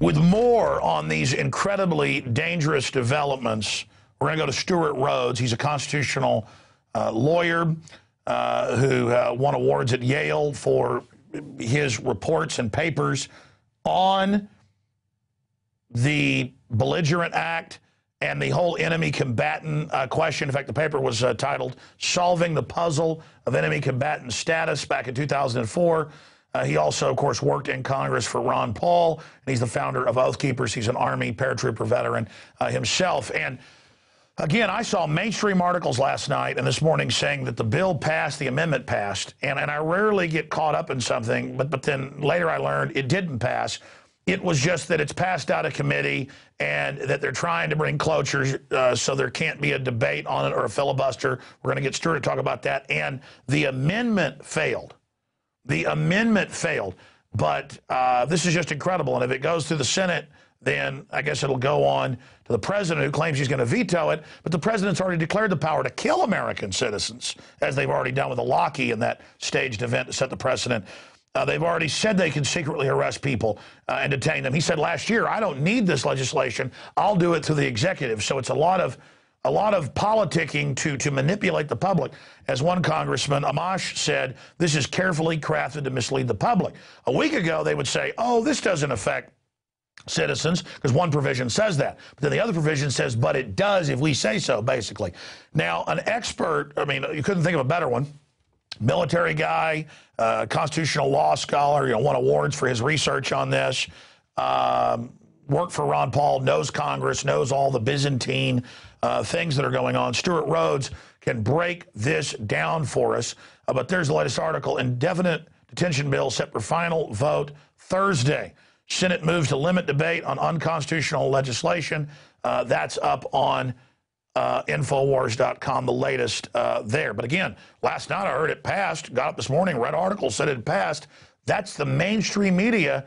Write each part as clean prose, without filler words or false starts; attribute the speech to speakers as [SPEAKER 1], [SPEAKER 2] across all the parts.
[SPEAKER 1] With more on these incredibly dangerous developments, we're going to go to Stewart Rhodes. He's a constitutional lawyer who won awards at Yale for his reports and papers on the belligerent act and the whole enemy combatant question. In fact, the paper was titled Solving the Puzzle of Enemy Combatant Status back in 2004. He also, of course, worked in Congress for Ron Paul, and he's the founder of Oath Keepers. He's an Army paratrooper veteran himself. And again, I saw mainstream articles last night and this morning saying that the bill passed, the amendment passed, and I rarely get caught up in something, but then later I learned it didn't pass. It was just that it's passed out of committee and that they're trying to bring cloture so there can't be a debate on it or a filibuster. We're going to get Stewart to talk about that. And the amendment failed. The amendment failed. But this is just incredible. And if it goes through the Senate, then I guess it'll go on to the president, who claims he's going to veto it. But the president's already declared the power to kill American citizens, as they've already done with the Lockheed in that staged event to set the precedent. They've already said they can secretly arrest people and detain them. He said last year, I don't need this legislation. I'll do it through the executive. So it's a lot of politicking to manipulate the public. As one congressman, Amash, said, this is carefully crafted to mislead the public. A week ago, they would say, oh, this doesn't affect citizens, because one provision says that. But then the other provision says, but it does if we say so, basically. Now, an expert, I mean, you couldn't think of a better one, military guy, constitutional law scholar, won awards for his research on this, worked for Ron Paul, knows Congress, knows all the Byzantine things that are going on. Stewart Rhodes can break this down for us. But there's the latest article. Indefinite detention bill set for final vote Thursday. Senate moves to limit debate on unconstitutional legislation. That's up on Infowars.com, the latest there. But again, last night I heard it passed, got up this morning, read articles, said it passed. That's the mainstream media.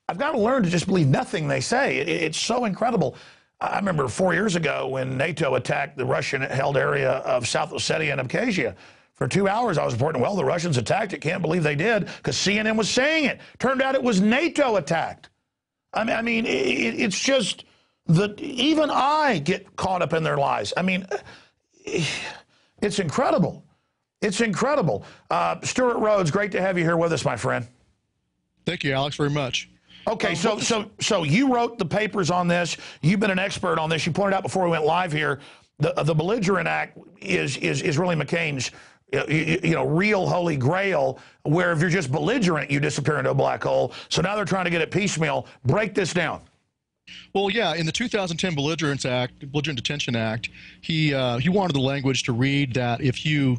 [SPEAKER 1] I've got to learn to just believe nothing they say. It's so incredible. I remember 4 years ago when NATO attacked the Russian-held area of South Ossetia and Abkhazia. For 2 hours, I was reporting, well, the Russians attacked it. Can't believe they did, because CNN was saying it. Turned out it was NATO attacked. I mean, it's just that even I get caught up in their lies. I mean, it's incredible. It's incredible. Stewart Rhodes, great to have you here with us, my friend.
[SPEAKER 2] Thank you, Alex, very much.
[SPEAKER 1] Okay, so you wrote the papers on this. You've been an expert on this. You pointed out before we went live here, the belligerent act is really McCain's real holy grail, where if you're just belligerent, you disappear into a black hole. So now they're trying to get it piecemeal. Break this down.
[SPEAKER 2] Well, yeah, in the 2010 Belligerent Detention Act, he wanted the language to read that if you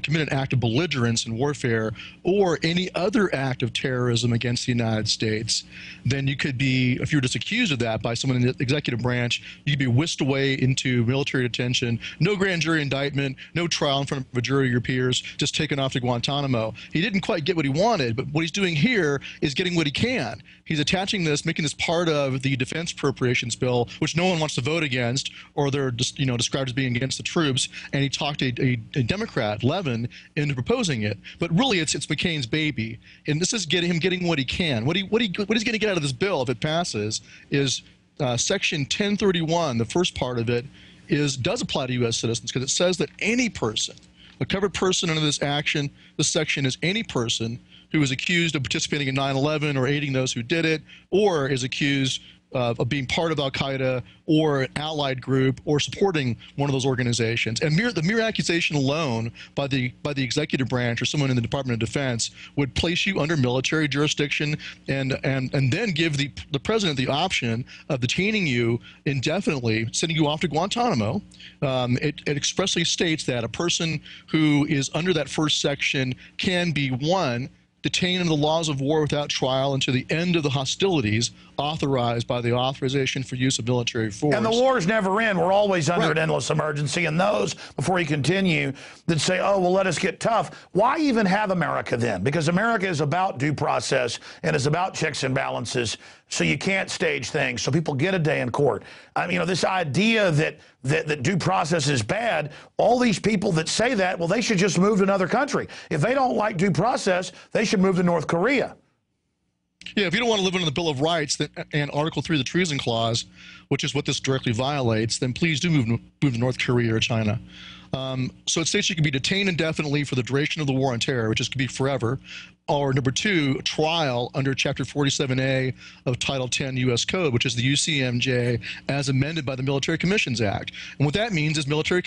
[SPEAKER 2] commit an act of belligerence and warfare or any other act of terrorism against the United States, then you could be, if you're just accused of that by someone in the executive branch, you could be whisked away into military detention, no grand jury indictment, no trial in front of a jury of your peers, just taken off to Guantanamo. He didn't quite get what he wanted, but what he's doing here is getting what he can. He's attaching this, making this part of the defense appropriations bill, which no one wants to vote against, or they're just, described as being against the troops, and he talked a Democrat, Levin, into proposing it. But really, it's McCain's baby, and this is him getting what he can. What he's going to get out of this bill, if it passes, is Section 1031. The first part of it does apply to U.S. citizens, because it says that any person, a covered person under this action, this section is any person who is accused of participating in 9/11 or aiding those who did it, or is accused of being part of al-Qaeda or an allied group or supporting one of those organizations. And the mere accusation alone by the executive branch or someone in the Department of Defense would place you under military jurisdiction and then give the president the option of detaining you indefinitely, sending you off to Guantanamo. It expressly states that a person who is under that first section can be, one, detained under the laws of war without trial until the end of the hostilities authorized by the Authorization for Use of Military Force.
[SPEAKER 1] And the wars never end. We're always under an endless emergency. And those, before you continue, that say, oh, well, let us get tough. Why even have America then? Because America is about due process and is about checks and balances. So you can't stage things. So people get a day in court. I mean, this idea that due process is bad, all these people that say that, well, they should just move to another country. If they don't like due process, they should move to North Korea.
[SPEAKER 2] Yeah, if you don't want to live under the Bill of Rights and Article 3 of the Treason Clause, which is what this directly violates, then please do move to North Korea or China. So it states you can be detained indefinitely for the duration of the war on terror, which could be forever, or number two, trial under Chapter 47A of Title 10 U.S. Code, which is the UCMJ as amended by the Military Commissions Act. And what that means is military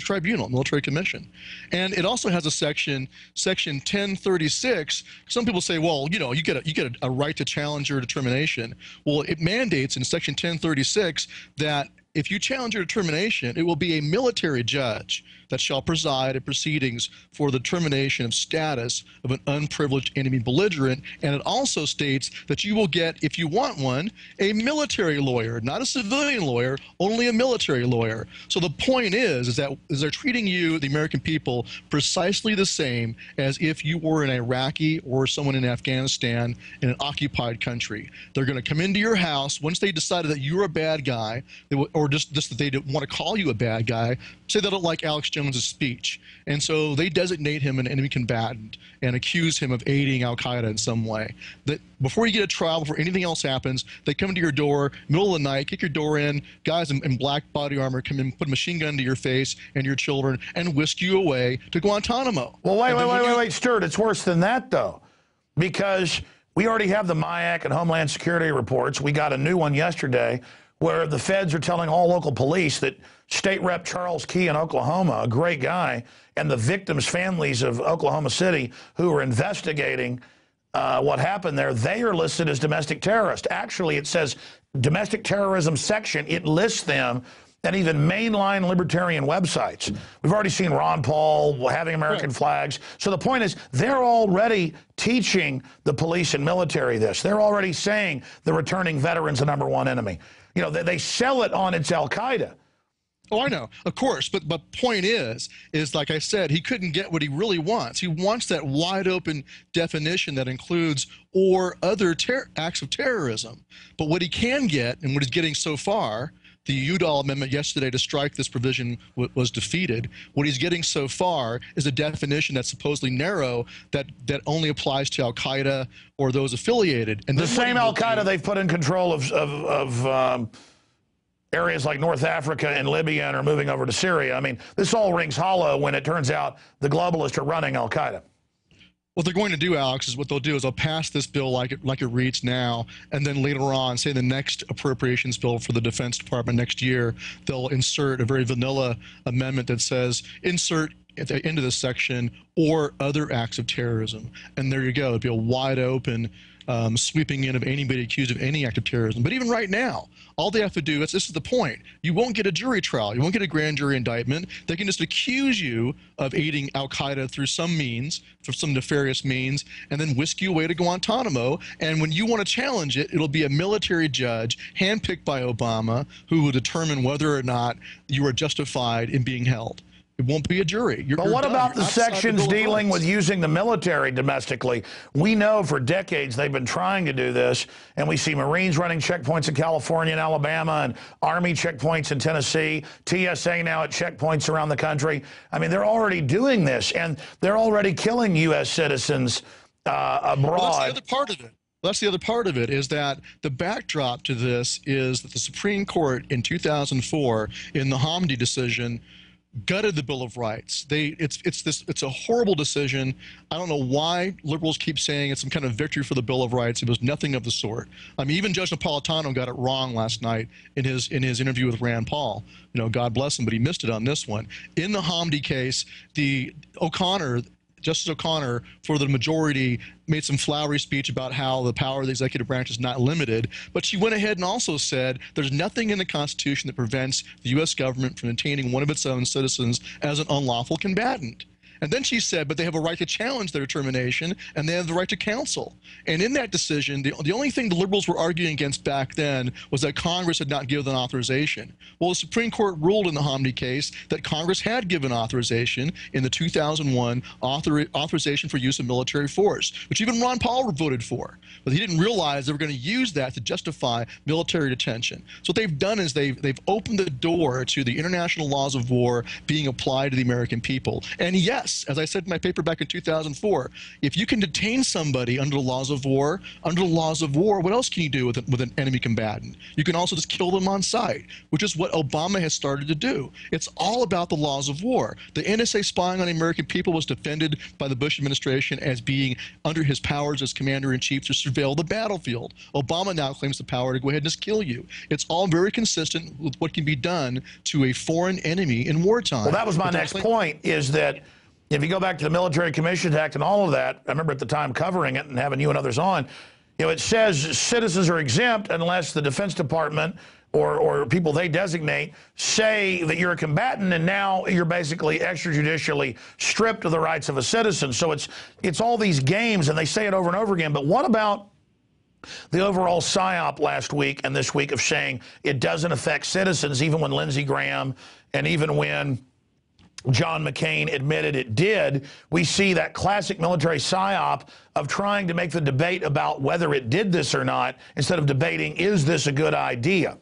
[SPEAKER 2] tribunal, military commission. And it also has a section 1036. Some people say, well, you know, you get a right to challenge your determination. Well, it mandates in Section 1036 that if you challenge your determination, it will be a military judge that shall preside at proceedings for the determination of status of an unprivileged enemy belligerent. And it also states that you will get, if you want one, a military lawyer, not a civilian lawyer, only a military lawyer. So the point is that they're treating you, the American people, precisely the same as if you were an Iraqi or someone in Afghanistan in an occupied country. They're going to come into your house once they decided that you're a bad guy, or just that they don't want to call you a bad guy, say they don't like Alex Jones's speech. And so they designate him an enemy combatant and accuse him of aiding al-Qaeda in some way. That before you get a trial, before anything else happens, they come to your door, middle of the night, kick your door in, guys in black body armor come in, put a machine gun to your face and your children, and whisk you away to Guantanamo.
[SPEAKER 1] Well, wait, Stewart, it's worse than that, though, because we already have the MIAC and Homeland Security reports. We got a new one yesterday where the feds are telling all local police that State Rep Charles Key in Oklahoma, a great guy, and the victims' families of Oklahoma City who are investigating what happened there, they are listed as domestic terrorists. Actually, it says domestic terrorism section. It lists them, and even mainline libertarian websites. We've already seen Ron Paul having American flags. So the point is, they're already teaching the police and military this. They're already saying the returning veteran's the #1 enemy. You know, they sell it on it's al-Qaeda.
[SPEAKER 2] Oh, I know, of course, but point is like I said, he couldn't get what he really wants. He wants that wide open definition that includes or other acts of terrorism. But what he can get, and what he's getting so far, the Udall amendment yesterday to strike this provision was defeated. What he's getting so far is a definition that's supposedly narrow, that only applies to al-Qaeda or those affiliated. And
[SPEAKER 1] the same al-Qaeda they've put in control of areas like North Africa and Libya and are moving over to Syria. I mean, this all rings hollow when it turns out the globalists are running al-Qaeda.
[SPEAKER 2] What they're going to do, Alex, is what they'll do is they'll pass this bill like it reads now, and then later on, say the next appropriations bill for the Defense Department next year, they'll insert a very vanilla amendment that says, insert at the end of this section, or other acts of terrorism. And there you go. It'd be a wide open sweeping in of anybody accused of any act of terrorism. But even right now, all they have to do, this is the point, you won't get a jury trial, you won't get a grand jury indictment. They can just accuse you of aiding al-Qaeda through some means, for some nefarious means, and then whisk you away to Guantanamo. And when you want to challenge it, it'll be a military judge, handpicked by Obama, who will determine whether or not you are justified in being held. It won't be a jury.
[SPEAKER 1] But what about the sections dealing with using the military domestically? We know for decades they've been trying to do this, and we see Marines running checkpoints in California and Alabama, and Army checkpoints in Tennessee, TSA now at checkpoints around the country. I mean, they're already doing this, and they're already killing U.S. citizens abroad.
[SPEAKER 2] Well, that's the other part of it. That's the other part of it, is that the backdrop to this is that the Supreme Court in 2004, in the Hamdi decision, gutted the Bill of Rights. It's a horrible decision. I don't know why liberals keep saying it's some kind of victory for the Bill of Rights. It was nothing of the sort. I mean, even Judge Napolitano got it wrong last night in his interview with Rand Paul. You know, God bless him, but he missed it on this one. In the Hamdi case, Justice O'Connor, for the majority, made some flowery speech about how the power of the executive branch is not limited, but she went ahead and also said there's nothing in the Constitution that prevents the U.S. government from detaining one of its own citizens as an unlawful combatant. And then she said, but they have a right to challenge their determination, and they have the right to counsel. And in that decision, the only thing the liberals were arguing against back then was that Congress had not given authorization. Well, the Supreme Court ruled in the Hamdi case that Congress had given authorization in the 2001 authorization for use of military force, which even Ron Paul voted for. But he didn't realize they were going to use that to justify military detention. So what they've done is they've opened the door to the international laws of war being applied to the American people. And yes, yes, as I said in my paper back in 2004, if you can detain somebody under the laws of war, what else can you do with an enemy combatant? You can also just kill them on sight, which is what Obama has started to do. It's all about the laws of war. The NSA spying on the American people was defended by the Bush administration as being under his powers as commander-in-chief to surveil the battlefield. Obama now claims the power to go ahead and just kill you. It's all very consistent with what can be done to a foreign enemy in wartime.
[SPEAKER 1] Well, that was my next point, is that if you go back to the Military Commissions Act and all of that, I remember at the time covering it and having you and others on, you know, it says citizens are exempt unless the Defense Department or people they designate say that you're a combatant, and now you're basically extrajudicially stripped of the rights of a citizen. So it's all these games, and they say it over and over again. But what about the overall psyop last week and this week of saying it doesn't affect citizens, even when Lindsey Graham and even when John McCain admitted it did? We see that classic military psyop of trying to make the debate about whether it did this or not instead of debating, is this a good idea?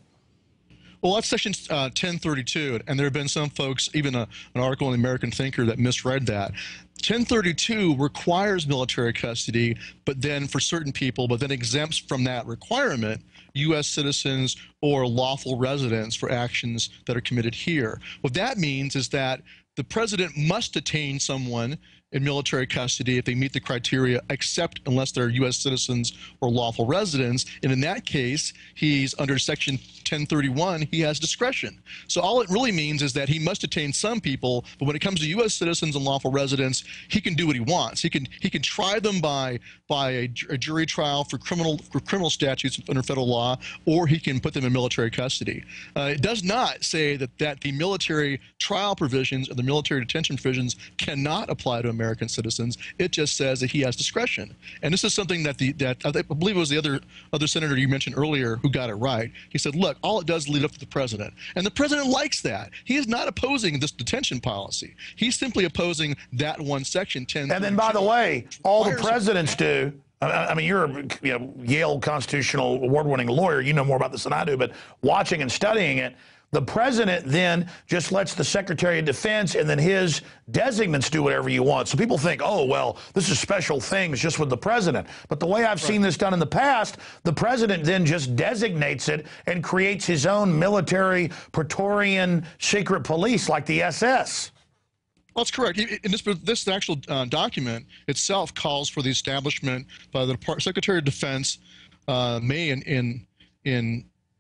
[SPEAKER 2] Well, that's Section 1032, and there have been some folks, even an article in the American Thinker that misread that. 1032 requires military custody, but then for certain people, but then exempts from that requirement U.S. citizens or lawful residents for actions that are committed here. What that means is that the president must detain someone in military custody if they meet the criteria, except unless they're U.S. citizens or lawful residents. And in that case, he's under Section 1031, he has discretion. So all it really means is that he must detain some people, but when it comes to U.S. citizens and lawful residents, he can do what he wants. He can try them by a jury trial for criminal statutes under federal law, or he can put them in military custody. It does not say that the military trial provisions or the military detention provisions cannot apply to American citizens. It just says that he has discretion. And this is something that I believe it was the other senator you mentioned earlier who got it right. He said, look, all it does is lead up to the president. And the president likes that. He is not opposing this detention policy. He's simply opposing that one section, 10.
[SPEAKER 1] And then, by the way, all the presidents do. I mean, you're a Yale constitutional award-winning lawyer. You know more about this than I do. But watching and studying it, the president then just lets the Secretary of Defense and then his designates do whatever you want. So people think, oh, well, this is special things just with the president. But the way I've seen this done in the past, the president then just designates it and creates his own military Praetorian secret police like the SS.
[SPEAKER 2] Well, that's correct. In this actual document itself calls for the establishment by the Secretary of Defense,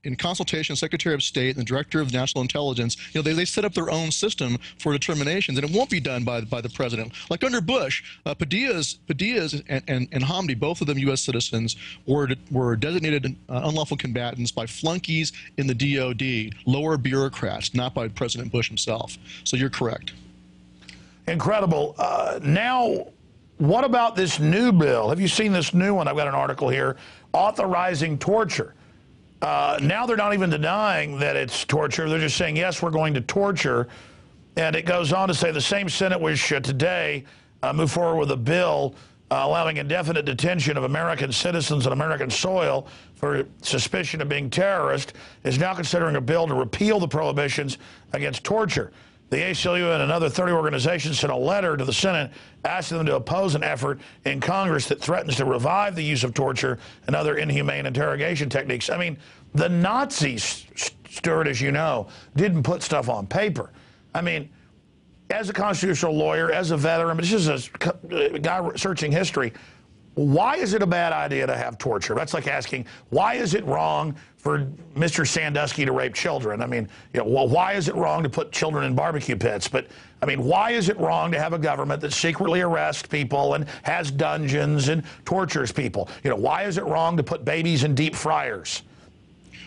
[SPEAKER 2] in consultation with the Secretary of State and the Director of National Intelligence. They set up their own system for determinations, and it won't be done by the president. Like under Bush, Padilla and Hamdi, both of them U.S. citizens, were designated unlawful combatants by flunkies in the DOD, lower bureaucrats, not by President Bush himself. So you're correct. Incredible.
[SPEAKER 1] Now, what about this new bill? Have you seen this new one? I've got an article here, authorizing torture. Now they're not even denying that it's torture. They're just saying, yes, we're going to torture. And it goes on to say the same Senate which today moved forward with a bill allowing indefinite detention of American citizens on American soil for suspicion of being terrorist is now considering a bill to repeal the prohibitions against torture. The ACLU and another 30 organizations sent a letter to the Senate asking them to oppose an effort in Congress that threatens to revive the use of torture and other inhumane interrogation techniques. I mean, the Nazis, Stewart, as you know, didn't put stuff on paper. I mean, as a constitutional lawyer, as a veteran, but this is a guy searching history, why is it a bad idea to have torture? That's like asking, why is it wrong for Mr. Sandusky to rape children? I mean, well, why is it wrong to put children in barbecue pits? But, I mean, why is it wrong to have a government that secretly arrests people and has dungeons and tortures people? Why is it wrong to put babies in deep fryers?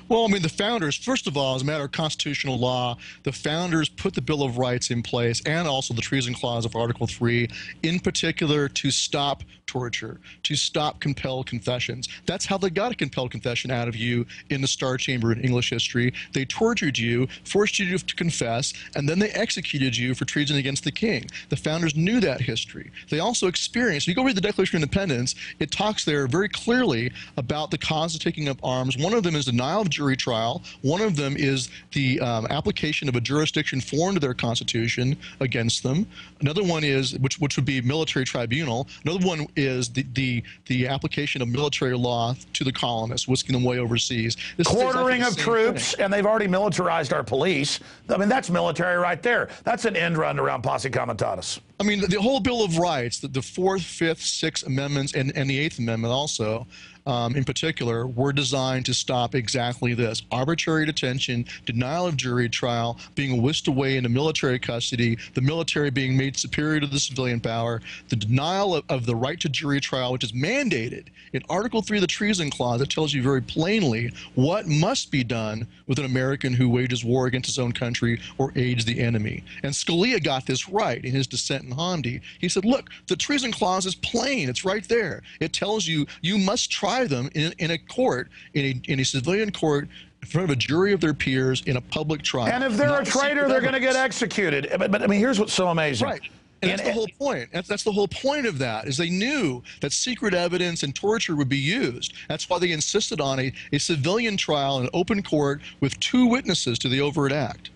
[SPEAKER 2] Well, I mean, the founders, first of all, as a matter of constitutional law, the founders put the Bill of Rights in place and also the Treason Clause of Article 3, in particular to stop torture, to stop compelled confessions. That's how they got a compelled confession out of you in the Star Chamber in English history. They tortured you, forced you to confess, and then they executed you for treason against the king. The founders knew that history. They also experienced, if you go read the Declaration of Independence, it talks there very clearly about the cause of taking up arms. One of them is denial of jury trial. One of them is the application of a jurisdiction foreign to their constitution against them. Another one is, which would be military tribunal. Another one is the application of military law to the colonists, whisking them way overseas. This
[SPEAKER 1] quartering of troops, and they've already militarized our police. I mean, that's military right there. That's an end run around posse comitatus.
[SPEAKER 2] I mean, the whole Bill of Rights, the Fourth, Fifth, Sixth Amendments, and the Eighth Amendment also, in particular, were designed to stop exactly this: arbitrary detention, denial of jury trial, being whisked away into military custody, the military being made superior to the civilian power, the denial of the right to jury trial, which is mandated in Article 3 of the Treason Clause. It tells you very plainly what must be done with an American who wages war against his own country or aids the enemy. And Scalia got this right in his dissent in Hamdi. He said, look, the Treason Clause is plain. It's right there. It tells you you must try them in a court, in a civilian court, in front of a jury of their peers in a public trial.
[SPEAKER 1] And if they're a traitor, they're going to get executed. But I mean, here's what's so amazing.
[SPEAKER 2] Right. And that's the whole point. That's the whole point of that, is they knew that secret evidence and torture would be used. That's why they insisted on a civilian trial in an open court with 2 witnesses to the overt act.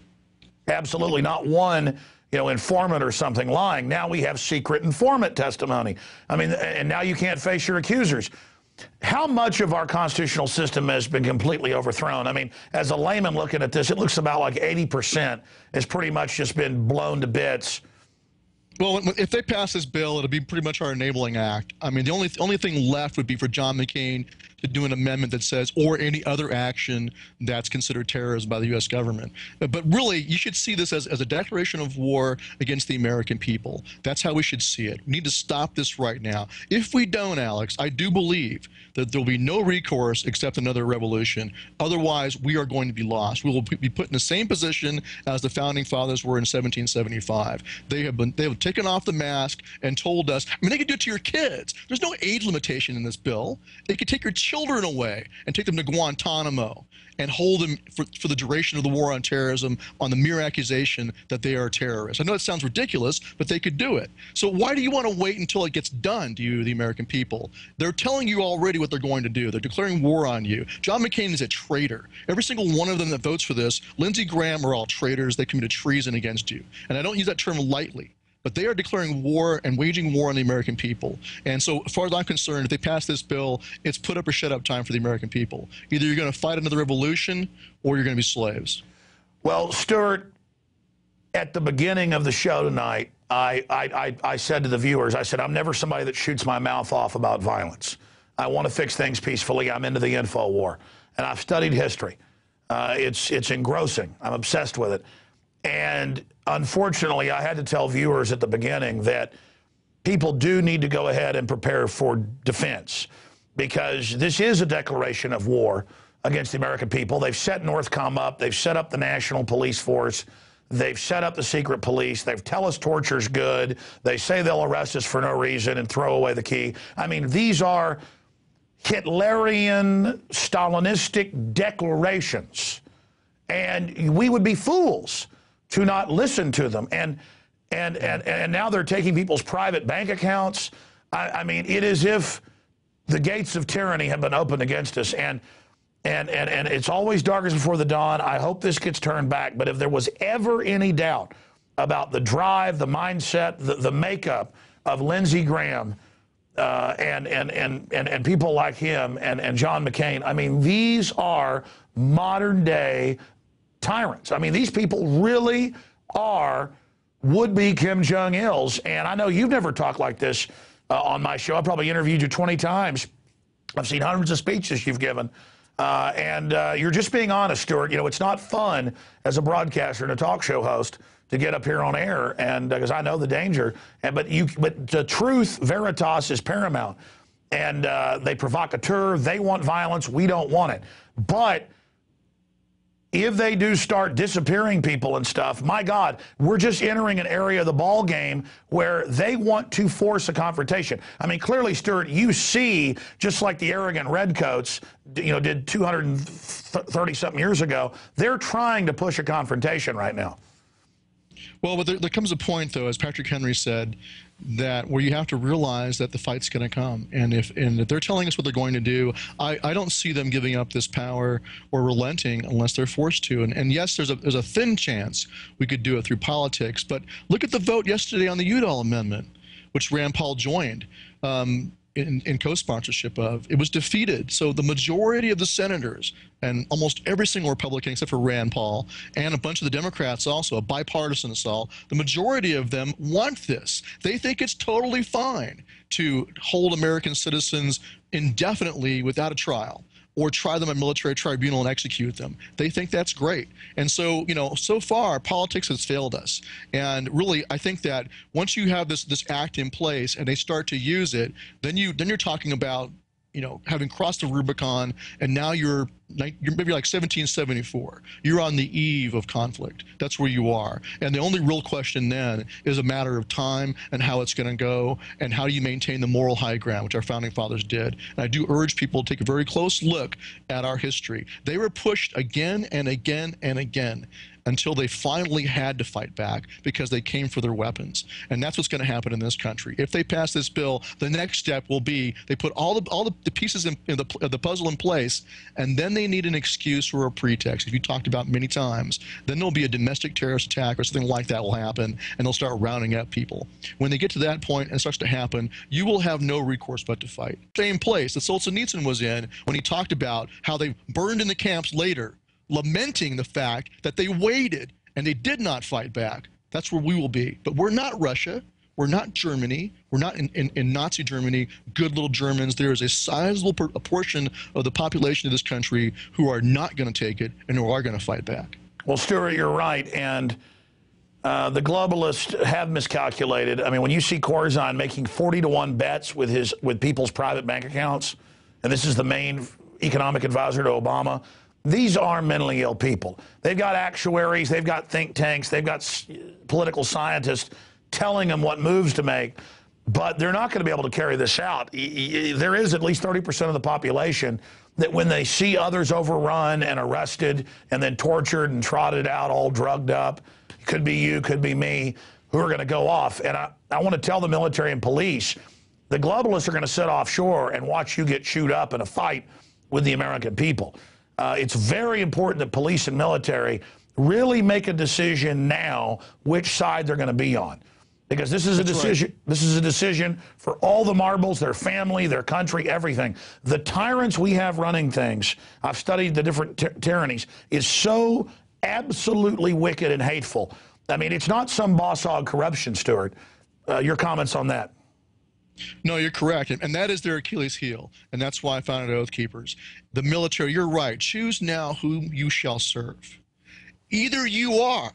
[SPEAKER 1] Absolutely. Not one, informant or something lying. Now we have secret informant testimony. I mean, and now you can't face your accusers. How much of our constitutional system has been completely overthrown? I mean, as a layman looking at this, it looks about like 80% has pretty much just been blown to bits.
[SPEAKER 2] Well, if they pass this bill, it'll be pretty much our enabling act. I mean, the only thing left would be for John McCain to do an amendment that says, or any other action that's considered terrorism by the U.S. government. But really, you should see this as a declaration of war against the American people. That's how we should see it. We need to stop this right now. If we don't, Alex, I do believe that there'll be no recourse except another revolution. Otherwise, we are going to be lost. We will be put in the same position as the Founding Fathers were in 1775. They have taken off the mask and told us, I mean, they could do it to your kids. There's no age limitation in this bill. They could take your children away and take them to Guantanamo and hold them for the duration of the war on terrorism on the mere accusation that they are terrorists. I know it sounds ridiculous, but they could do it. So why do you want to wait until it gets done to you, the American people? They're telling you already what they're going to do. They're declaring war on you. John McCain is a traitor. Every single one of them that votes for this, Lindsey Graham, are all traitors. They committed treason against you. And I don't use that term lightly. But they are declaring war and waging war on the American people. And so, as far as I'm concerned, if they pass this bill, it's put up or shut up time for the American people. Either you're going to fight another revolution or you're going to be slaves.
[SPEAKER 1] Well, Stewart, at the beginning of the show tonight, I said to the viewers, I said, I'm never somebody that shoots my mouth off about violence. I want to fix things peacefully. I'm into the info war. And I've studied history. It's engrossing. I'm obsessed with it. And unfortunately, I had to tell viewers at the beginning that people do need to go ahead and prepare for defense, because this is a declaration of war against the American people. They've set Northcom up. They've set up the National Police Force. They've set up the secret police. They tell us torture's good. They say they'll arrest us for no reason and throw away the key. I mean, these are Hitlerian, Stalinistic declarations, and we would be fools to not listen to them. And now they're taking people's private bank accounts. I mean, it is as if the gates of tyranny have been opened against us. And it's always darkest before the dawn. I hope this gets turned back. But if there was ever any doubt about the drive, the mindset, the makeup of Lindsey Graham and people like him and John McCain, I mean, these are modern day tyrants. I mean, these people really are would-be Kim Jong-ils, and I know you've never talked like this on my show. I probably interviewed you 20 times. I've seen hundreds of speeches you've given, and you're just being honest, Stewart. You know, it's not fun as a broadcaster and a talk show host to get up here on air, and because I know the danger, but the truth, veritas, is paramount, and they provocateur, they want violence, we don't want it, but if they do start disappearing people and stuff, my God, we're just entering an area of the ball game where they want to force a confrontation. I mean, clearly, Stewart, you see, just like the arrogant redcoats, did 230-something years ago, they're trying to push a confrontation right now.
[SPEAKER 2] Well, but there comes a point, though, as Patrick Henry said, that where you have to realize that the fight's going to come, and if they're telling us what they're going to do, I don't see them giving up this power or relenting unless they're forced to. And yes, there's a thin chance we could do it through politics, but look at the vote yesterday on the Udall Amendment, which Rand Paul joined. In co-sponsorship of. It was defeated. So the majority of the senators and almost every single Republican except for Rand Paul and a bunch of the Democrats also, a bipartisan assault, the majority of them want this. They think it's totally fine to hold American citizens indefinitely without a trial, or try them at military tribunal and execute them. They think that's great. And so, so far, politics has failed us. And really, I think that once you have this act in place and they start to use it, then you're talking about, having crossed the Rubicon, and now you're maybe like 1774. You're on the eve of conflict. That's where you are. And the only real question then is a matter of time and how it's going to go, and how do you maintain the moral high ground, which our founding fathers did. And I do urge people to take a very close look at our history. They were pushed again and again and again until they finally had to fight back because they came for their weapons. And that's what's going to happen in this country. If they pass this bill, the next step will be they put all the pieces of the puzzle in place, and then they need an excuse or a pretext, as you talked about many times. Then there'll be a domestic terrorist attack or something like that will happen, and they'll start rounding up people. When they get to that point and it starts to happen, you will have no recourse but to fight. Same place that Solzhenitsyn was in when he talked about how they burned in the camps later, lamenting the fact that they waited and they did not fight back. That's where we will be. But we're not Russia. We're not Germany. We're not in Nazi Germany, good little Germans. There is a sizable portion of the population of this country who are not going to take it and who are going to fight back.
[SPEAKER 1] Well, Stewart, you're right. And the globalists have miscalculated. I mean, when you see Corzine making 40-to-1 bets with people's private bank accounts, and this is the main economic advisor to Obama, these are mentally ill people. They've got actuaries, they've got think tanks, they've got political scientists telling them what moves to make, but they're not going to be able to carry this out. There is at least 30% of the population that when they see others overrun and arrested and then tortured and trotted out, all drugged up, could be you, could be me, who are going to go off. And I want to tell the military and police, the globalists are going to sit offshore and watch you get chewed up in a fight with the American people. It's very important that police and military really make a decision now which side they're going to be on. Because this is a decision. Right. This is a decision for all the marbles, their family, their country, everything. The tyrants we have running things, I've studied the different tyrannies, is so absolutely wicked and hateful. I mean, it's not some boss hog corruption, Stewart. Your comments on that?
[SPEAKER 2] No, you're correct. And that is their Achilles heel. And that's why I founded Oath Keepers. The military, you're right. Choose now whom you shall serve. Either you are,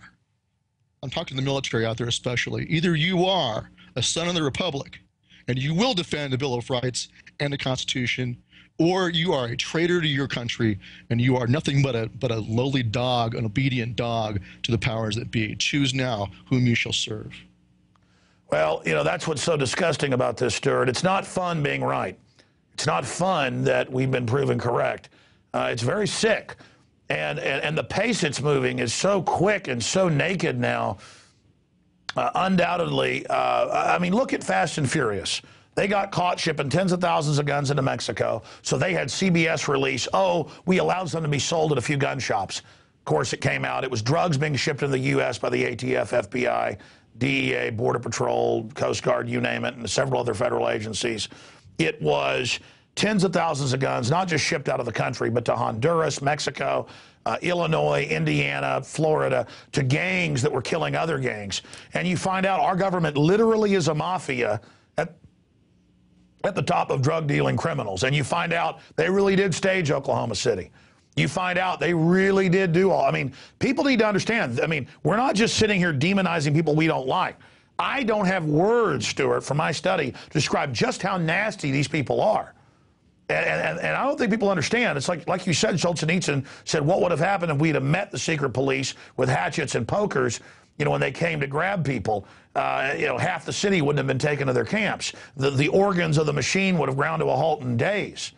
[SPEAKER 2] I'm talking to the military out there especially, either you are a son of the Republic and you will defend the Bill of Rights and the Constitution, or you are a traitor to your country and you are nothing but a lowly dog, an obedient dog to the powers that be. Choose now whom you shall serve.
[SPEAKER 1] Well, that's what's so disgusting about this, Stewart. It's not fun being right. It's not fun that we've been proven correct. It's very sick. And the pace it's moving is so quick and so naked now. Undoubtedly, I mean, look at Fast and Furious. They got caught shipping tens of thousands of guns into Mexico, so they had CBS release, we allowed them to be sold at a few gun shops. Of course, it came out. It was drugs being shipped into the U.S. by the ATF, FBI, DEA, Border Patrol, Coast Guard, you name it, and several other federal agencies. It was tens of thousands of guns, not just shipped out of the country, but to Honduras, Mexico, Illinois, Indiana, Florida, to gangs that were killing other gangs. And you find out our government literally is a mafia at the top of drug-dealing criminals. And you find out they really did stage Oklahoma City. You find out they really did do all. I mean, people need to understand. I mean, we're not just sitting here demonizing people we don't like. I don't have words, Stewart, from my study to describe just how nasty these people are. And I don't think people understand. It's like you said, Solzhenitsyn said, what would have happened if we'd have met the secret police with hatchets and pokers, when they came to grab people? Half the city wouldn't have been taken to their camps. The organs of the machine would have ground to a halt in days.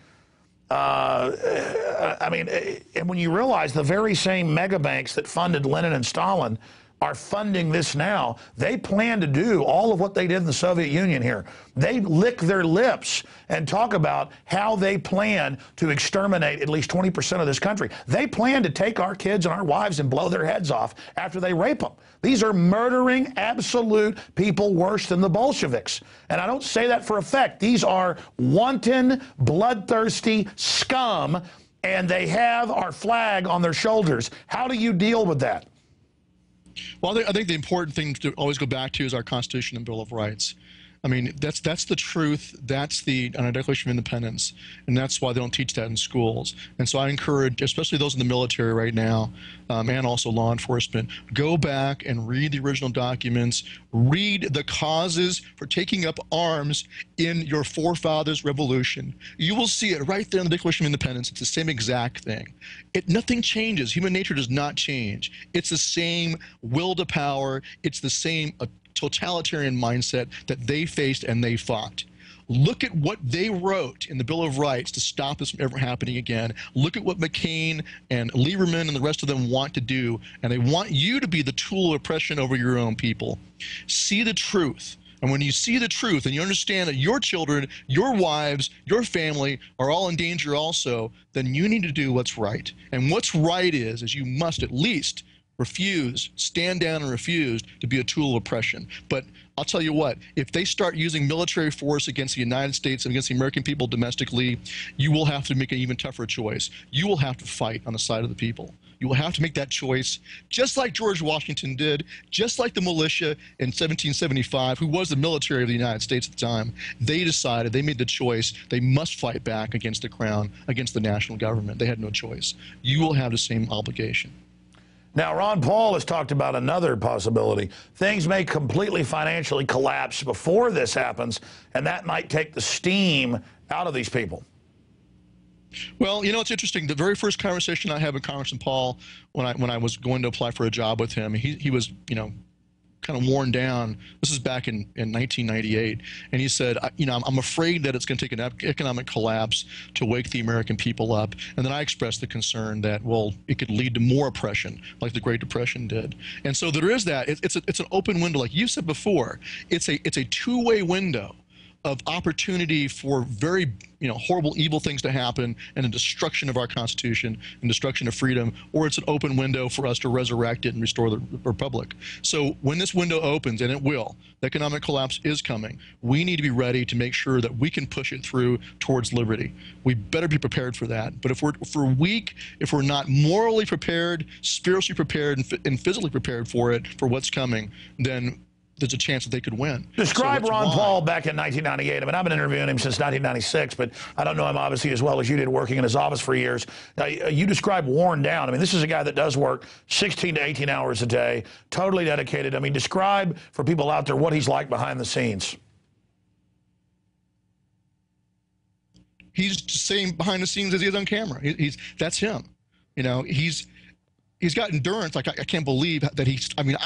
[SPEAKER 1] I mean, and when you realize the very same mega banks that funded Lenin and Stalin are funding this now. They plan to do all of what they did in the Soviet Union here. They lick their lips and talk about how they plan to exterminate at least 20% of this country. They plan to take our kids and our wives and blow their heads off after they rape them. These are murdering, absolute people worse than the Bolsheviks. And I don't say that for effect. These are wanton, bloodthirsty scum, and they have our flag on their shoulders. How do you deal with that?
[SPEAKER 2] Well, I think the important thing to always go back to is our Constitution and Bill of Rights. I mean, that's the truth. That's the Declaration of Independence, and that's why they don't teach that in schools. And so I encourage, especially those in the military right now, and also law enforcement, go back and read the original documents, read the causes for taking up arms in your forefathers' revolution. You will see it right there in the Declaration of Independence. It's the same exact thing. Nothing changes. Human nature does not change. It's the same will to power. It's the same totalitarian mindset that they faced and they fought. Look at what they wrote in the Bill of Rights to stop this from ever happening again. Look at what McCain and Lieberman and the rest of them want to do, and they want you to be the tool of oppression over your own people. See the truth. And when you see the truth and you understand that your children, your wives, your family are all in danger also, then you need to do what's right. And what's right is you must at least stand down and refuse to be a tool of oppression. But I'll tell you what, if they start using military force against the United States and against the American people domestically, you will have to make an even tougher choice. You will have to fight on the side of the people. You will have to make that choice, just like George Washington did, just like the militia in 1775, who was the military of the United States at the time. They decided, they made the choice, they must fight back against the crown, against the national government. They had no choice. You will have the same obligation.
[SPEAKER 1] Now, Ron Paul has talked about another possibility. Things may completely financially collapse before this happens, and that might take the steam out of these people.
[SPEAKER 2] Well, you know, it's interesting. The very first conversation I had with Congressman Paul when I was going to apply for a job with him, he was, you know, kind of worn down. This is back in 1998. And he said, you know, I'm afraid that it's going to take an economic collapse to wake the American people up. And then I expressed the concern that, well, it could lead to more oppression, like the Great Depression did. And so there is that. It's an open window. Like you said before, it's a two-way window of opportunity for very, you know, horrible, evil things to happen, and a destruction of our Constitution and destruction of freedom, or it's an open window for us to resurrect it and restore the Republic. So when this window opens, and it will, the economic collapse is coming, we need to be ready to make sure that we can push it through towards liberty. We better be prepared for that. But if we're weak, if we're not morally prepared, spiritually prepared, and physically prepared for it, for what's coming, then there's a chance that they could win.
[SPEAKER 1] Describe Ron Paul back in 1998. I mean, I've been interviewing him since 1996, but I don't know him obviously as well as you did working in his office for years. You describe worn down. I mean, this is a guy that does work 16 to 18 hours a day, totally dedicated. I mean, describe for people out there what he's like behind the scenes.
[SPEAKER 2] He's the same behind the scenes as he is on camera. That's him. You know, he's got endurance. Like I can't believe that he's. I mean,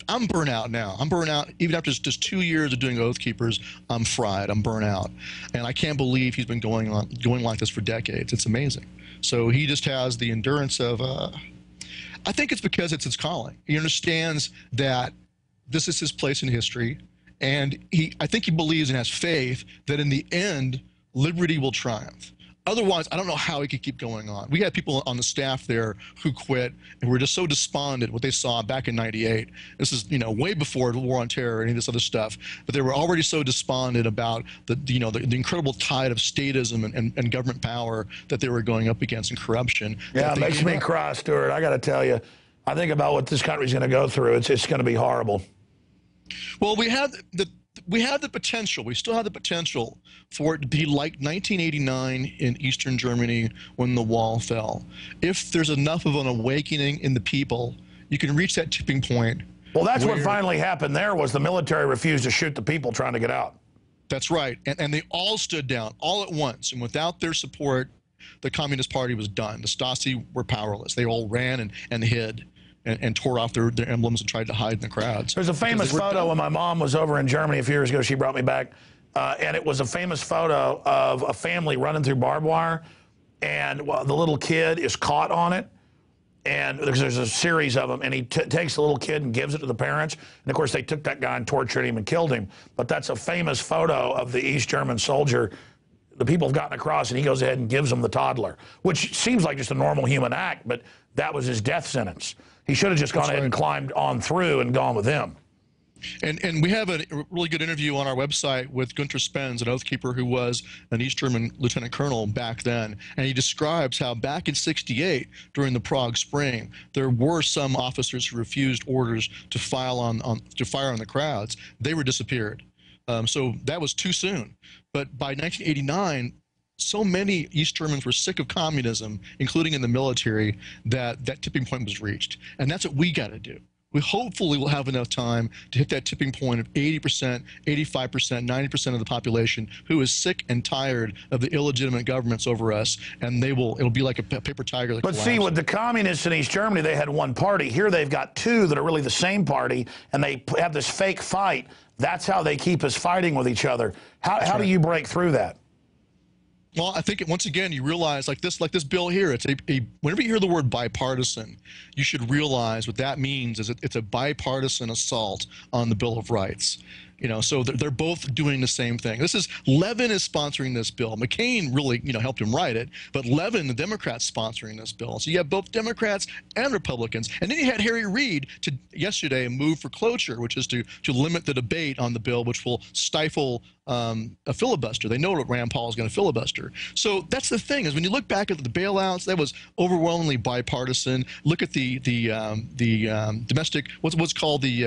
[SPEAKER 2] I'm burnt out now. I'm burnt out even after just 2 years of doing Oath Keepers. I'm fried. I'm burnt out, and I can't believe he's been going like this for decades. It's amazing. So he just has the endurance of. I think it's because it's his calling. He understands that this is his place in history, and I think he believes and has faith that in the end, liberty will triumph. Otherwise, I don't know how he could keep going on. We had people on the staff there who quit and were just so despondent what they saw back in '98. This is, you know, way before the War on Terror and any of this other stuff. But they were already so despondent about the incredible tide of statism and government power that they were going up against, and corruption.
[SPEAKER 1] Yeah, it makes me cry, Stewart. I got to tell you, I think about what this country's going to go through. It's going to be horrible.
[SPEAKER 2] Well, we have the potential. We still have the potential for it to be like 1989 in Eastern Germany when the wall fell. If there's enough of an awakening in the people, you can reach that tipping point.
[SPEAKER 1] Well, that's what finally happened there, was the military refused to shoot the people trying to get out.
[SPEAKER 2] That's right. And they all stood down all at once. And without their support, the Communist Party was done. The Stasi were powerless. They all ran and hid. And tore off their emblems and tried to hide in the crowds.
[SPEAKER 1] There's a famous photo when my mom was over in Germany a few years ago. She brought me back, and it was a famous photo of a family running through barbed wire, and the little kid is caught on it, and because there's a series of them, and he takes the little kid and gives it to the parents. And of course, they took that guy and tortured him and killed him. But that's a famous photo of the East German soldier. The people have gotten across, and he goes ahead and gives them the toddler, which seems like just a normal human act, but that was his death sentence. He should have just gone ahead and climbed on through and gone with him.
[SPEAKER 2] And we have a really good interview on our website with Gunter Spens, an oath keeper who was an East German lieutenant colonel back then. And he describes how back in '68, during the Prague Spring, there were some officers who refused orders to fire on the crowds. They were disappeared. So that was too soon. But by 1989, so many East Germans were sick of communism, including in the military, that that tipping point was reached. And that's what we got to do. We hopefully will have enough time to hit that tipping point of 80%, 85%, 90% of the population who is sick and tired of the illegitimate governments over us, and it'll be like a paper tiger that collapses.
[SPEAKER 1] See, with the communists in East Germany, they had one party. Here they've got two that are really the same party, and they have this fake fight. That's how they keep us fighting with each other. How do you break through that?
[SPEAKER 2] Well, I think once again you realize like this bill here. It's whenever you hear the word bipartisan, you should realize what that means is it's a bipartisan assault on the Bill of Rights. You know, so they're both doing the same thing. Levin is sponsoring this bill. McCain really, helped him write it, but Levin, the Democrats, sponsoring this bill. So you have both Democrats and Republicans. And then you had Harry Reid yesterday move for cloture, which is to limit the debate on the bill, which will stifle a filibuster. They know that Rand Paul is going to filibuster. So that's the thing, is when you look back at the bailouts, that was overwhelmingly bipartisan. Look at the domestic, what's called the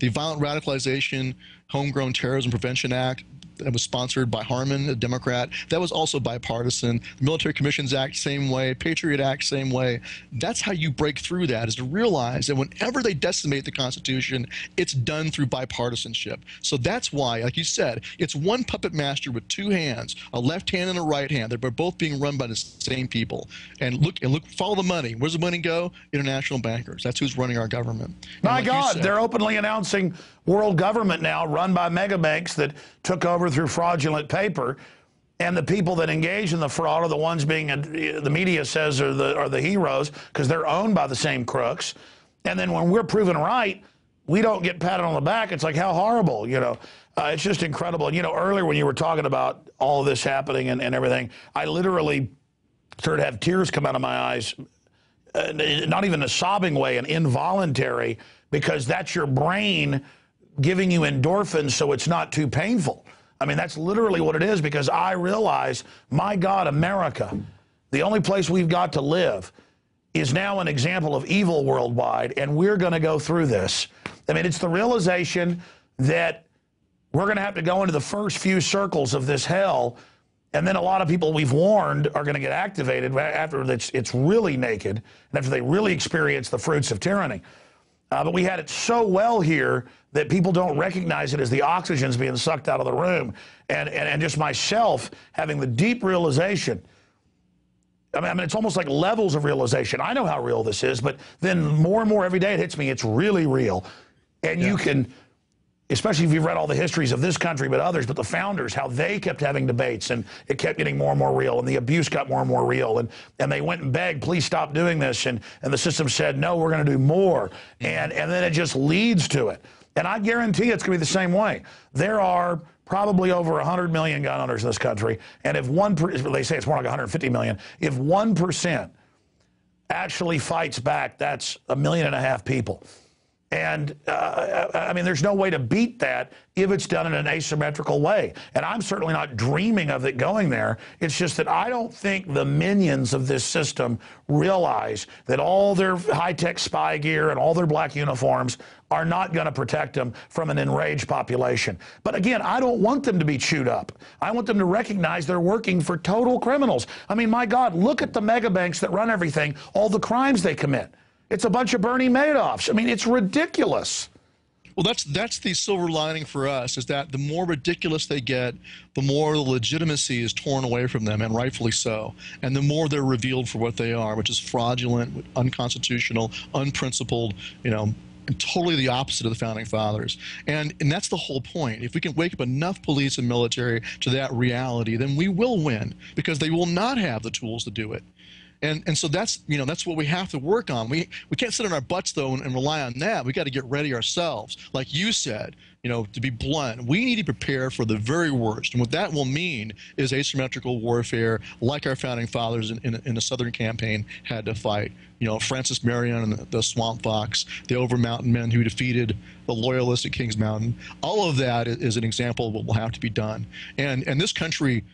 [SPEAKER 2] Violent Radicalization Homegrown Terrorism Prevention Act. That was sponsored by Harman, a Democrat. That was also bipartisan. The Military Commissions Act, same way. Patriot Act, same way. That's how you break through that, is to realize that whenever they decimate the Constitution, it's done through bipartisanship. So that's why, like you said, it's one puppet master with two hands, a left hand and a right hand. They're both being run by the same people. And look, follow the money. Where's the money go? International bankers. That's who's running our government.
[SPEAKER 1] My God, they're openly announcing world government now run by mega banks that took over through fraudulent paper, and the people that engage in the fraud are the ones being, the media says, are the heroes, because they're owned by the same crooks. And then when we're proven right, we don't get patted on the back. It's like, how horrible, it's just incredible. And earlier when you were talking about all of this happening and everything, I literally started to have tears come out of my eyes, not even a sobbing way, an involuntary, because that's your brain giving you endorphins so it's not too painful. I mean, that's literally what it is, because I realize, my God, America, the only place we've got to live, is now an example of evil worldwide, and we're going to go through this. I mean, it's the realization that we're going to have to go into the first few circles of this hell, and then a lot of people we've warned are going to get activated after it's really naked, and after they really experience the fruits of tyranny. But we had it so well here that people don't recognize it as the oxygen's being sucked out of the room. And just myself having the deep realization, I mean, it's almost like levels of realization. I know how real this is, but then more and more every day it hits me, it's really real. And you can, especially if you've read all the histories of this country, but others, but the founders, how they kept having debates, and it kept getting more and more real, and the abuse got more and more real, and they went and begged, please stop doing this, and the system said, no, we're going to do more, and then it just leads to it. And I guarantee it's going to be the same way. There are probably over 100 million gun owners in this country, and if they say it's more like 150 million, if 1% actually fights back, that's 1.5 million people. And, I mean, there's no way to beat that if it's done in an asymmetrical way. And I'm certainly not dreaming of it going there. It's just that I don't think the minions of this system realize that all their high-tech spy gear and all their black uniforms are not going to protect them from an enraged population. But again, I don't want them to be chewed up. I want them to recognize they're working for total criminals. I mean, my God, look at the mega banks that run everything, all the crimes they commit. It's a bunch of Bernie Madoffs. I mean, it's ridiculous.
[SPEAKER 2] Well, that's the silver lining for us, is that the more ridiculous they get, the more the legitimacy is torn away from them, and rightfully so. And the more they're revealed for what they are, which is fraudulent, unconstitutional, unprincipled, and totally the opposite of the Founding Fathers. And that's the whole point. If we can wake up enough police and military to that reality, then we will win, because they will not have the tools to do it. And so that's, you know, that's what we have to work on. We can't sit on our butts though and rely on that. We got to get ready ourselves. Like you said, you know, to be blunt, we need to prepare for the very worst. And what that will mean is asymmetrical warfare, like our founding fathers in the Southern Campaign had to fight. You know, Francis Marion and the Swamp Fox, the Over Mountain Men who defeated the Loyalists at Kings Mountain. All of that is an example of what will have to be done. And this country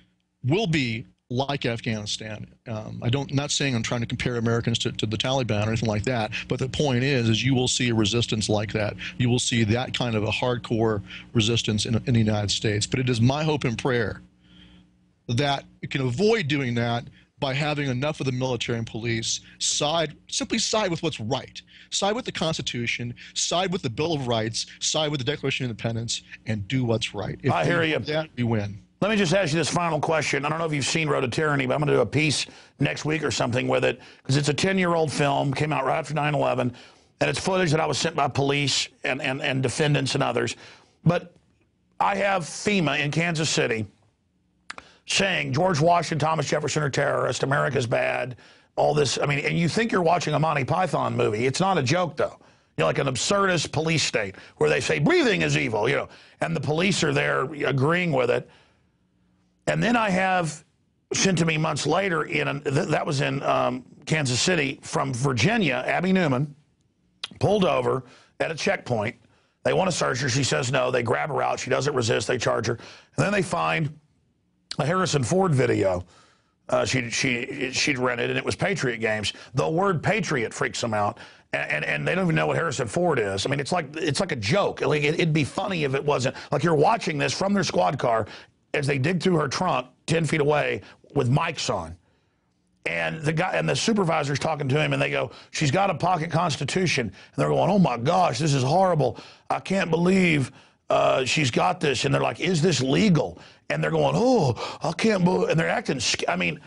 [SPEAKER 2] will be like Afghanistan. Not saying I'm trying to compare Americans to the Taliban or anything like that, but the point is you will see a resistance like that. You will see that kind of a hardcore resistance in the United States. But it is my hope and prayer that you can avoid doing that by having enough of the military and police simply side with what's right. Side with the Constitution, side with the Bill of Rights, side with the Declaration of Independence, and do what's right.
[SPEAKER 1] I hear you.
[SPEAKER 2] We win.
[SPEAKER 1] Let me just ask you this final question. I don't know if you've seen Road to Tyranny, but I'm going to do a piece next week or something with it, because it's a 10-year-old film, came out right after 9/11, and it's footage that I was sent by police and defendants and others. But I have FEMA in Kansas City saying George Washington, Thomas Jefferson are terrorists, America's bad, all this. I mean, and you think you're watching a Monty Python movie. It's not a joke, though. You know, like an absurdist police state where they say breathing is evil, you know, and the police are there agreeing with it. And then I have sent to me months later, that was in Kansas City, from Virginia, Abby Newman, pulled over at a checkpoint. They want to search her. She says no. They grab her out. She doesn't resist. They charge her. And then they find a Harrison Ford video she'd rented, and it was Patriot games. The word Patriot freaks them out. And they don't even know what Harrison Ford is. I mean, it's like a joke. Like, it'd be funny if it wasn't. Like, you're watching this from their squad car as they dig through her trunk 10 feet away with mics on. And the guy and the supervisor's talking to him, and they go, she's got a pocket constitution. And they're going, oh my gosh, this is horrible. I can't believe she's got this. And they're like, is this legal? And they're going, oh, I can't believe, and they're acting, I mean,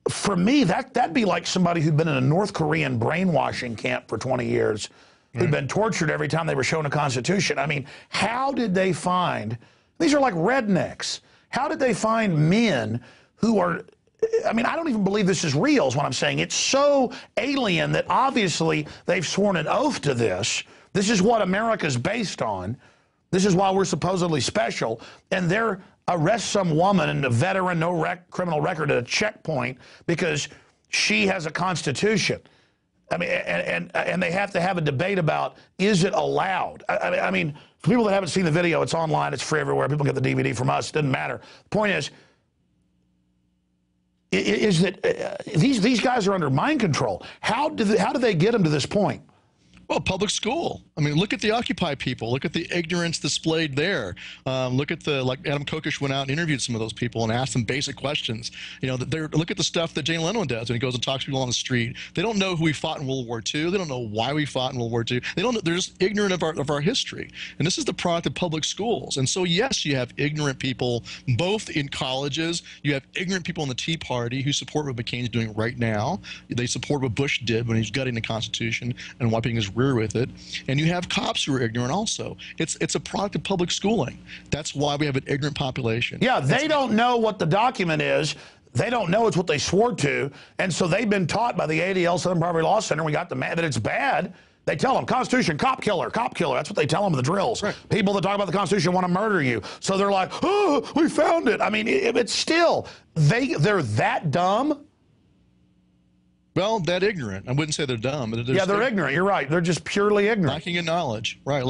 [SPEAKER 1] for me, that'd be like somebody who'd been in a North Korean brainwashing camp for 20 years, who'd been tortured every time they were shown a constitution. I mean, how did they find, these are like rednecks, how did they find men who are, I mean, I don't even believe this is real is what I'm saying. It's so alien that obviously they've sworn an oath to this. This is what America's based on. This is why we're supposedly special. And they're arrest some woman and a veteran, no criminal record at a checkpoint because she has a constitution. I mean, and they have to have a debate about, is it allowed? I mean, for people that haven't seen the video, it's online, it's free everywhere. People get the DVD from us, it doesn't matter. The point is that these guys are under mind control. How do they get them to this point?
[SPEAKER 2] Well, public school. I mean, look at the Occupy people. Look at the ignorance displayed there. Look at like Adam Kokesh went out and interviewed some of those people and asked them basic questions. You know, look at the stuff that Jay Leno does when he goes and talks to people on the street. They don't know who we fought in World War II. They don't know why we fought in World War II. They don't know, they're just ignorant of our history. And this is the product of public schools. And so, yes, you have ignorant people both in colleges. You have ignorant people in the Tea Party who support what McCain's doing right now. They support what Bush did when he's gutting the Constitution and wiping his rear with it. And you have cops who are ignorant also. It's a product of public schooling. That's why we have an ignorant population.
[SPEAKER 1] Yeah, they don't know what the document is. They don't know it's what they swore to. And so they've been taught by the ADL Southern Poverty Law Center, we got that it's bad. They tell them, Constitution, cop killer, cop killer. That's what they tell them in the drills. Right. People that talk about the Constitution want to murder you. So they're like, oh, we found it. I mean, it's still, they're that dumb.
[SPEAKER 2] Well, that ignorant. I wouldn't say they're dumb. But
[SPEAKER 1] they're ignorant. You're right. They're just purely ignorant.
[SPEAKER 2] Lacking in knowledge, right?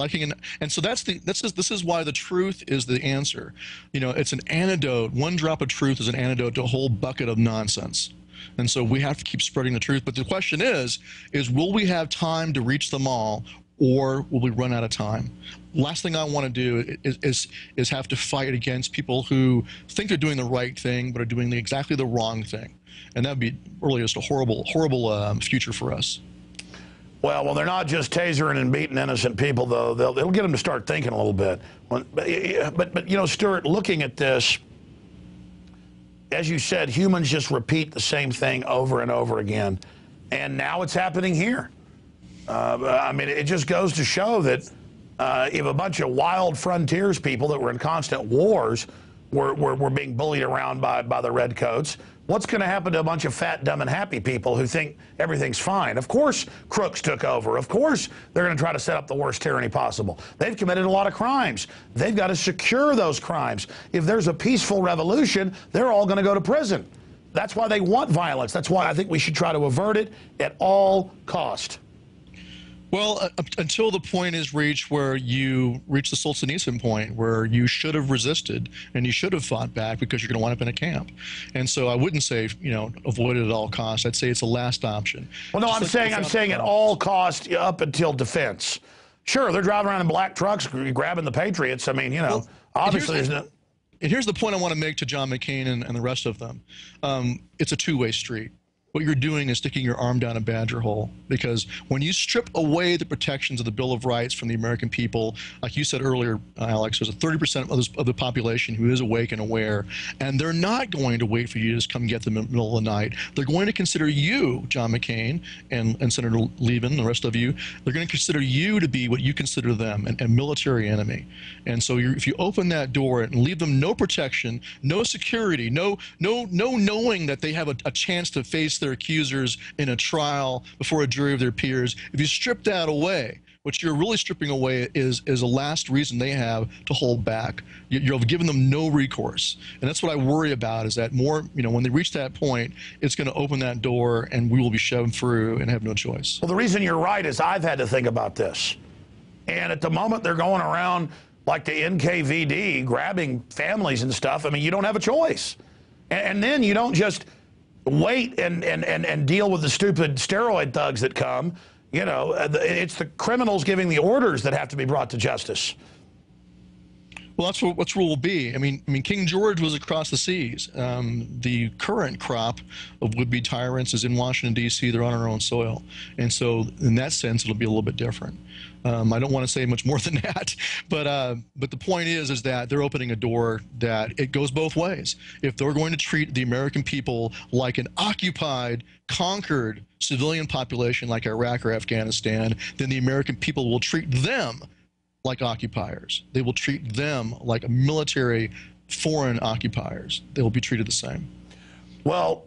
[SPEAKER 2] And so this is why the truth is the answer. You know, it's an antidote. One drop of truth is an antidote to a whole bucket of nonsense. And so we have to keep spreading the truth. But the question is will we have time to reach them all, or will we run out of time? Last thing I want to do is have to fight against people who think they're doing the right thing but are doing exactly the wrong thing. And that would be really just a horrible, horrible future for us.
[SPEAKER 1] Well, they're not just tasering and beating innocent people, though. It'll get them to start thinking a little bit. But you know, Stewart, looking at this, as you said, humans just repeat the same thing over and over again. And now it's happening here. I mean, it just goes to show that if a bunch of wild frontiers people that were in constant wars were being bullied around by the redcoats, What's going to happen to a bunch of fat, dumb, and happy people who think everything's fine? Of course, crooks took over. Of course, they're going to try to set up the worst tyranny possible. They've committed a lot of crimes. They've got to secure those crimes. If there's a peaceful revolution, they're all going to go to prison. That's why they want violence. That's why I think we should try to avert it at all cost.
[SPEAKER 2] Well, until the point is reached where you reach the Solzhenitsyn point, where you should have resisted and you should have fought back because you're going to wind up in a camp. And so I wouldn't say, you know, avoid it at all costs. I'd say it's a last option.
[SPEAKER 1] Well, no, I'm saying at all costs up until defense. Sure, they're driving around in black trucks grabbing the Patriots. I mean, you know, well, obviously there's no...
[SPEAKER 2] And here's the point I want to make to John McCain and the rest of them. It's a two-way street. What you're doing is sticking your arm down a badger hole, because when you strip away the protections of the Bill of Rights from the American people, like you said earlier, Alex, there's a 30% of the population who is awake and aware, and they're not going to wait for you to just come get them in the middle of the night. They're going to consider you, John McCain and Senator Levin and the rest of you, they're going to consider you to be what you consider them, a military enemy. And so if you open that door and leave them no protection, no security, no knowing that they have a chance to face their accusers in a trial before a jury of their peers, if you strip that away, what you're really stripping away is a last reason they have to hold back. You've given them no recourse. And that's what I worry about, is that more, you know, when they reach that point, it's going to open that door and we will be shoved through and have no choice.
[SPEAKER 1] Well, the reason you're right is I've had to think about this. And at the moment they're going around like the NKVD grabbing families and stuff. I mean, you don't have a choice. And then you don't just wait and deal with the stupid steroid thugs that come. You know, it's the criminals giving the orders that have to be brought to justice.
[SPEAKER 2] Well, that's what rule will be. I mean, King George was across the seas. The current crop of would-be tyrants is in Washington, D.C. They're on our own soil. And so in that sense, it'll be a little bit different. I don't want to say much more than that, but the point is that they're opening a door that it goes both ways. If they're going to treat the American people like an occupied, conquered civilian population like Iraq or Afghanistan, then the American people will treat them like occupiers. They will treat them like military foreign occupiers. They will be treated the same.
[SPEAKER 1] Well,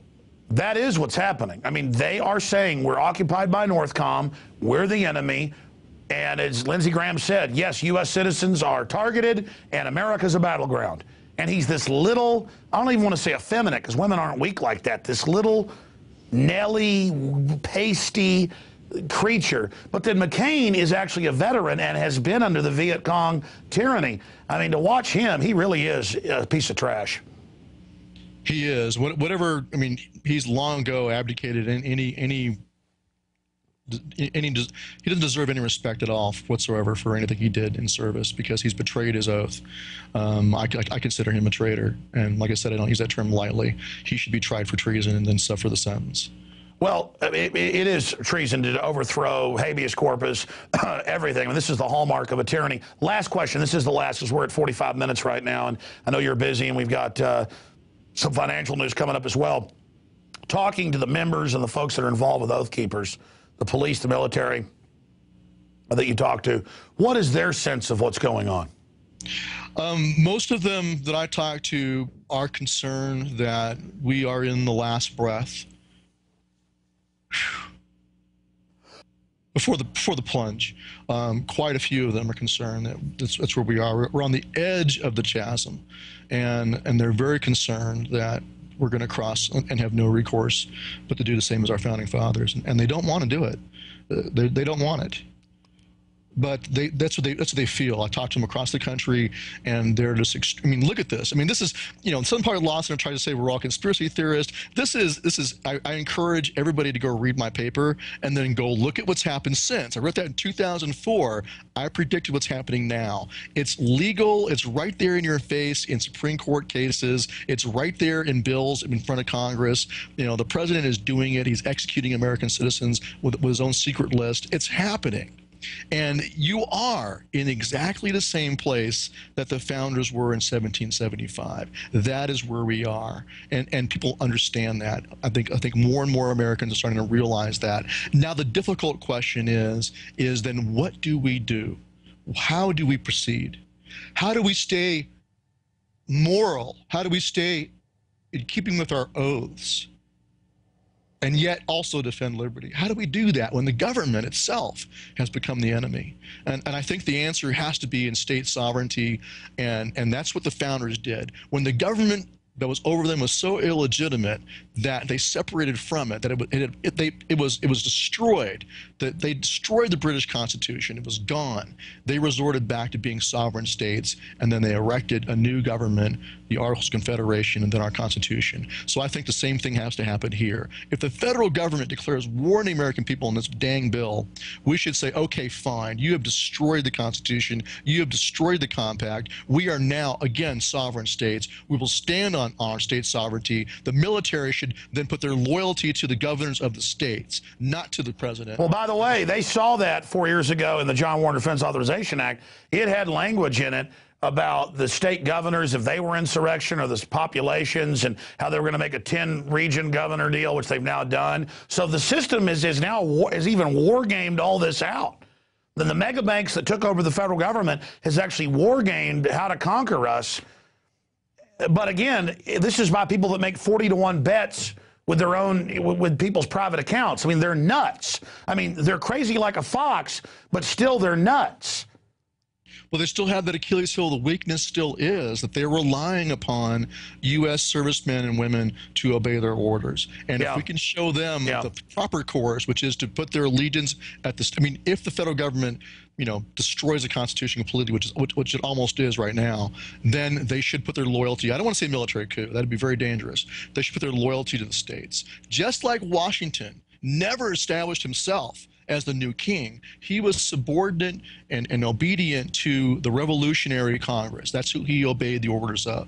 [SPEAKER 1] that is what's happening. I mean, they are saying we're occupied by Northcom, we're the enemy, and as Lindsey Graham said, yes, U.S. citizens are targeted and America's a battleground. And he's this little, I don't even want to say effeminate because women aren't weak like that, this little Nelly, pasty creature. But then McCain is actually a veteran and has been under the Viet Cong tyranny. I mean, to watch him, he really is a piece of trash.
[SPEAKER 2] He is. Whatever, I mean, he's long ago abdicated in he doesn't deserve any respect at all whatsoever for anything he did in service, because he's betrayed his oath. I consider him a traitor, and like I said, I don't use that term lightly. He should be tried for treason and then suffer the sentence.
[SPEAKER 1] Well, it is treason to overthrow habeas corpus, everything. I mean, this is the hallmark of a tyranny. Last question. This is the last, because we're at 45 minutes right now, and I know you're busy, and we've got some financial news coming up as well. Talking to the members and the folks that are involved with Oath Keepers, the police, the military that you talk to, what is their sense of what's going on?
[SPEAKER 2] Most of them that I talk to are concerned that we are in the last breath before the plunge. Quite a few of them are concerned that that's where we are. We're on the edge of the chasm, and they're very concerned that we're going to cross and have no recourse but to do the same as our founding fathers, and they don't want to do it. They don't want it. But that's what they feel. I talk to them across the country, and they're just, I mean, look at this. I mean, this is, you know, some part of Lawson are trying to say we're all conspiracy theorists. This is I encourage everybody to go read my paper and then go look at what's happened since. I wrote that in 2004. I predicted what's happening now. It's legal. It's right there in your face in Supreme Court cases. It's right there in bills in front of Congress. You know, the president is doing it. He's executing American citizens with his own secret list. It's happening. And you are in exactly the same place that the founders were in 1775. That is where we are, and people understand that. I think more and more Americans are starting to realize that. Now the difficult question is then what do we do? How do we proceed? How do we stay moral? How do we stay in keeping with our oaths, and yet also defend liberty? How do we do that when the government itself has become the enemy? And I think the answer has to be in state sovereignty, and that's what the founders did. When the government that was over them was so illegitimate that they separated from it, that it was destroyed, that they destroyed the British Constitution. It was gone. They resorted back to being sovereign states, and then they erected a new government, the Articles of Confederation, and then our Constitution. So I think the same thing has to happen here. If the federal government declares war on the American people in this dang bill, we should say, okay, fine, you have destroyed the Constitution, you have destroyed the compact, we are now, again, sovereign states. We will stand on our state sovereignty. The military should then put their loyalty to the governors of the states, not to the president.
[SPEAKER 1] Well, by the way, they saw that 4 years ago in the John Warren Defense Authorization Act. It had language in it about the state governors, if they were insurrection, or the populations, and how they were going to make a 10-region governor deal, which they've now done. So the system is even war gamed all this out. Then the mega banks that took over the federal government has actually war gamed how to conquer us. But again, this is by people that make 40-to-1 bets with their own, with people's private accounts. I mean, they're nuts. I mean, they're crazy like a fox, but still they're nuts.
[SPEAKER 2] Well, they still have that Achilles heel. The weakness still is that they're relying upon U.S. servicemen and women to obey their orders. And if we can show them the proper course, which is to put their allegiance at the, I mean, if the federal government, you know, destroys the Constitution completely, which it almost is right now, then they should put their loyalty, I don't want to say military coup, that'd be very dangerous. They should put their loyalty to the states. Just like Washington never established himself as the new king, he was subordinate and obedient to the Revolutionary Congress. That's who he obeyed the orders of.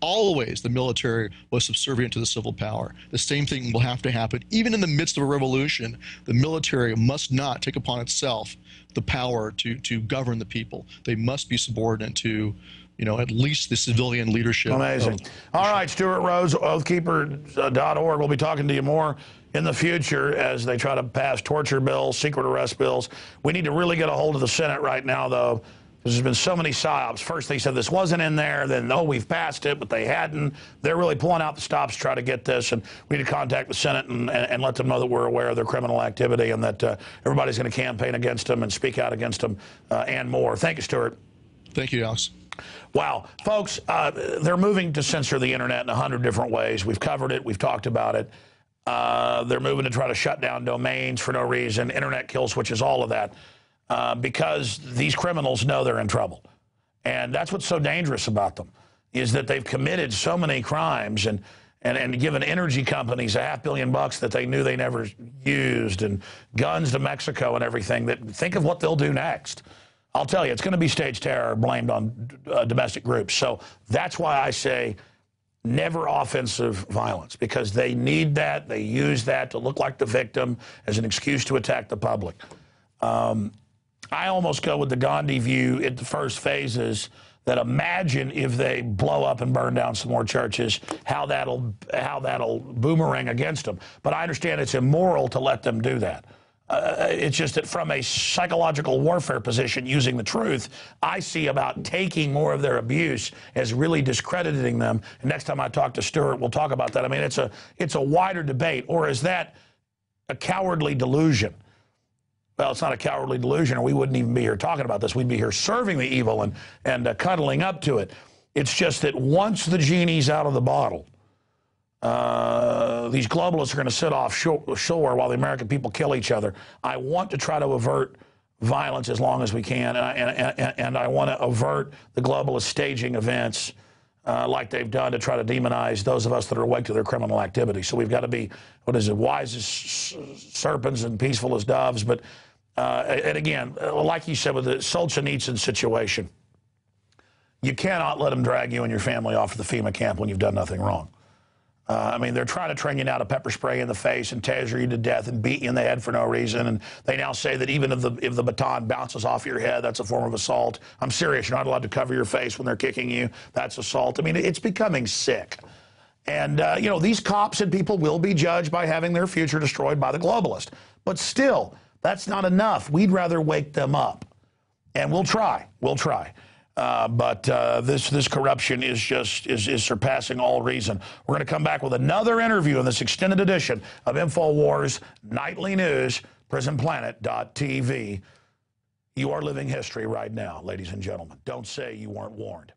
[SPEAKER 2] Always the military was subservient to the civil power. The same thing will have to happen. Even in the midst of a revolution, the military must not take upon itself the power to govern the people. They must be subordinate to, you know, at least the civilian leadership.
[SPEAKER 1] Amazing. All right, Stewart Rhodes, oathkeeper.org. We'll be talking to you more in the future as they try to pass torture bills, secret arrest bills. We need to really get a hold of the Senate right now, though, because there's been so many psyops. First, they said this wasn't in there. Then, no, we've passed it, but they hadn't. They're really pulling out the stops to try to get this, and we need to contact the Senate and let them know that we're aware of their criminal activity and that everybody's going to campaign against them and speak out against them and more. Thank you, Stewart.
[SPEAKER 2] Thank you, Alex.
[SPEAKER 1] Wow. Folks, they're moving to censor the internet in 100 different ways. We've covered it. We've talked about it. They're moving to try to shut down domains for no reason, internet kill switches, all of that, because these criminals know they're in trouble. And that's what's so dangerous about them, is that they've committed so many crimes and given energy companies $500 million that they knew they never used, and guns to Mexico and everything. That think of what they'll do next. I'll tell you, it's going to be staged terror blamed on domestic groups. So that's why I say never offensive violence, because they need that. They use that to look like the victim as an excuse to attack the public. I almost go with the Gandhi view at the first phases, that imagine if they blow up and burn down some more churches, how that'll boomerang against them. But I understand it's immoral to let them do that. It's just that from a psychological warfare position, using the truth, I see about taking more of their abuse as really discrediting them. And next time I talk to Stewart, we'll talk about that. I mean, it's a wider debate. Or is that a cowardly delusion? Well, it's not a cowardly delusion, or we wouldn't even be here talking about this. We'd be here serving the evil and cuddling up to it. It's just that once the genie's out of the bottle, these globalists are going to sit offshore while the American people kill each other. I want to try to avert violence as long as we can, and I want to avert the globalists staging events like they've done to try to demonize those of us that are awake to their criminal activity. So we've got to be, wise as serpents and peaceful as doves. But, and again, like you said with the Solzhenitsyn situation, you cannot let them drag you and your family off to the FEMA camp when you've done nothing wrong. I mean, they're trying to train you now to pepper spray in the face and taser you to death and beat you in the head for no reason. And they now say that even if the baton bounces off your head, that's a form of assault. I'm serious. You're not allowed to cover your face when they're kicking you. That's assault. I mean, it's becoming sick. And, you know, these cops and people will be judged by having their future destroyed by the globalist. But still, that's not enough. We'd rather wake them up. And we'll try. We'll try. But this corruption is just is surpassing all reason. We're going to come back with another interview in this extended edition of InfoWars Nightly News, PrisonPlanet.tv. You are living history right now, ladies and gentlemen. Don't say you weren't warned.